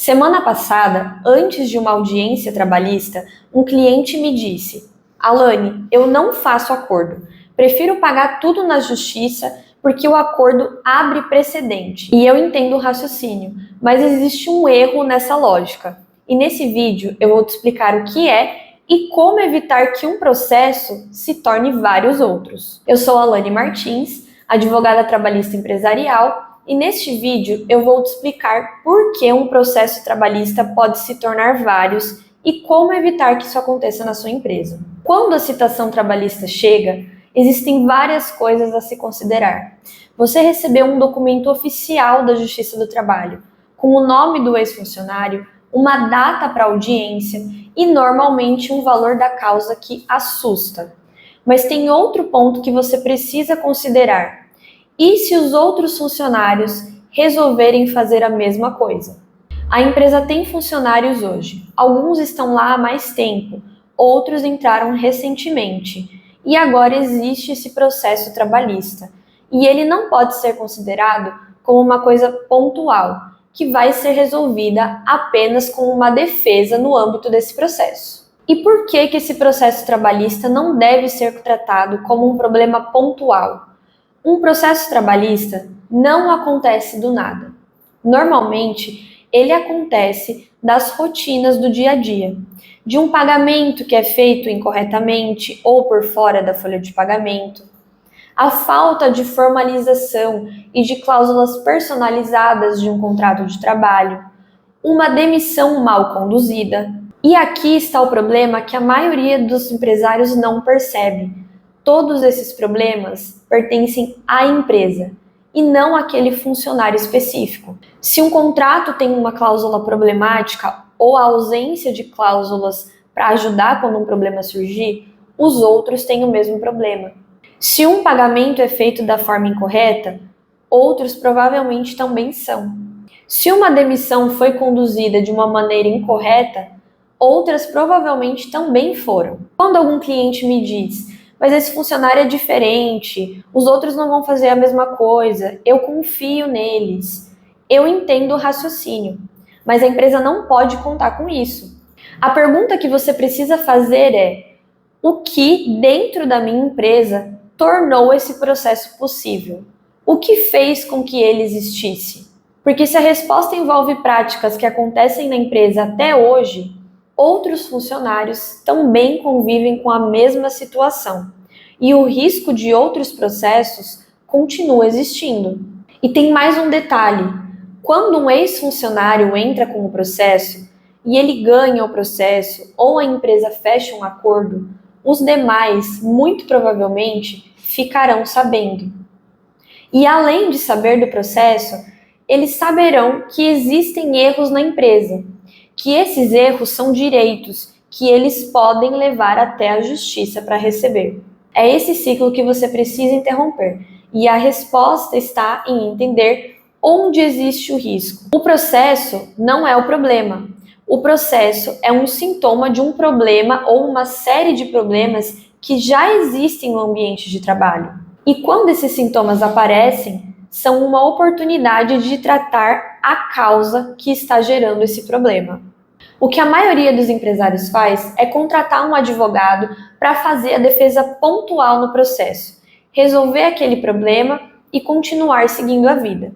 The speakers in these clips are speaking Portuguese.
Semana passada, antes de uma audiência trabalhista, um cliente me disse: Alane, eu não faço acordo. Prefiro pagar tudo na justiça porque o acordo abre precedente. E eu entendo o raciocínio, mas existe um erro nessa lógica. E nesse vídeo eu vou te explicar o que é e como evitar que um processo se torne vários outros. Eu sou Alane Martins, advogada trabalhista empresarial, e neste vídeo eu vou te explicar por que um processo trabalhista pode se tornar vários e como evitar que isso aconteça na sua empresa. Quando a citação trabalhista chega, existem várias coisas a se considerar. Você recebeu um documento oficial da Justiça do Trabalho, com o nome do ex-funcionário, uma data para audiência e normalmente um valor da causa que assusta. Mas tem outro ponto que você precisa considerar. E se os outros funcionários resolverem fazer a mesma coisa? A empresa tem funcionários hoje. Alguns estão lá há mais tempo, outros entraram recentemente. E agora existe esse processo trabalhista. E ele não pode ser considerado como uma coisa pontual, que vai ser resolvida apenas com uma defesa no âmbito desse processo. E por que esse processo trabalhista não deve ser tratado como um problema pontual? Um processo trabalhista não acontece do nada. Normalmente, ele acontece das rotinas do dia a dia, de um pagamento que é feito incorretamente ou por fora da folha de pagamento, a falta de formalização e de cláusulas personalizadas de um contrato de trabalho, uma demissão mal conduzida. E aqui está o problema que a maioria dos empresários não percebe. Todos esses problemas pertencem à empresa e não àquele funcionário específico. Se um contrato tem uma cláusula problemática ou a ausência de cláusulas para ajudar quando um problema surgir, os outros têm o mesmo problema. Se um pagamento é feito da forma incorreta, outros provavelmente também são. Se uma demissão foi conduzida de uma maneira incorreta, outras provavelmente também foram. Quando algum cliente me diz: mas esse funcionário é diferente, os outros não vão fazer a mesma coisa, eu confio neles. Eu entendo o raciocínio, mas a empresa não pode contar com isso. A pergunta que você precisa fazer é: o que dentro da minha empresa tornou esse processo possível? O que fez com que ele existisse? Porque se a resposta envolve práticas que acontecem na empresa até hoje, outros funcionários também convivem com a mesma situação e o risco de outros processos continua existindo. E tem mais um detalhe: quando um ex-funcionário entra com o processo e ele ganha o processo ou a empresa fecha um acordo, os demais, muito provavelmente, ficarão sabendo. E além de saber do processo, eles saberão que existem erros na empresa, que esses erros são direitos que eles podem levar até a justiça para receber. É esse ciclo que você precisa interromper, e a resposta está em entender onde existe o risco. O processo não é o problema. O processo é um sintoma de um problema ou uma série de problemas que já existem no ambiente de trabalho. E quando esses sintomas aparecem, são uma oportunidade de tratar a causa que está gerando esse problema. O que a maioria dos empresários faz é contratar um advogado para fazer a defesa pontual no processo, resolver aquele problema e continuar seguindo a vida.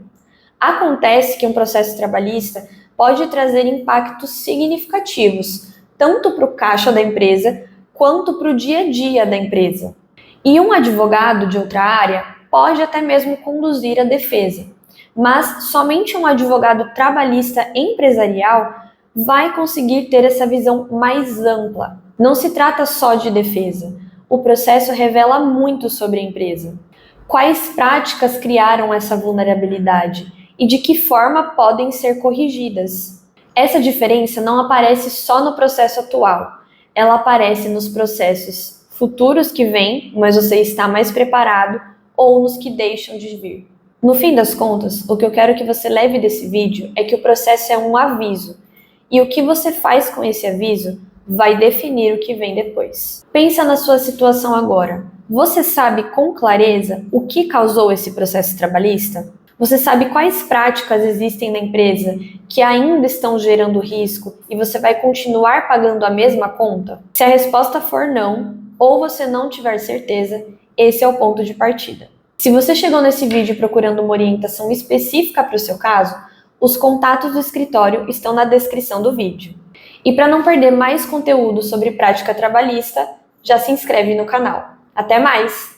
Acontece que um processo trabalhista pode trazer impactos significativos, tanto para o caixa da empresa quanto para o dia a dia da empresa. E um advogado de outra área pode até mesmo conduzir a defesa, mas somente um advogado trabalhista empresarial vai conseguir ter essa visão mais ampla. Não se trata só de defesa. O processo revela muito sobre a empresa. Quais práticas criaram essa vulnerabilidade e de que forma podem ser corrigidas? Essa diferença não aparece só no processo atual. Ela aparece nos processos futuros que vêm, mas você está mais preparado, ou nos que deixam de vir. No fim das contas, o que eu quero que você leve desse vídeo é que o processo é um aviso. E o que você faz com esse aviso vai definir o que vem depois. Pensa na sua situação agora. Você sabe com clareza o que causou esse processo trabalhista? Você sabe quais práticas existem na empresa que ainda estão gerando risco e você vai continuar pagando a mesma conta? Se a resposta for não, ou você não tiver certeza, esse é o ponto de partida. Se você chegou nesse vídeo procurando uma orientação específica para o seu caso, os contatos do escritório estão na descrição do vídeo. E para não perder mais conteúdo sobre prática trabalhista, já se inscreve no canal. Até mais!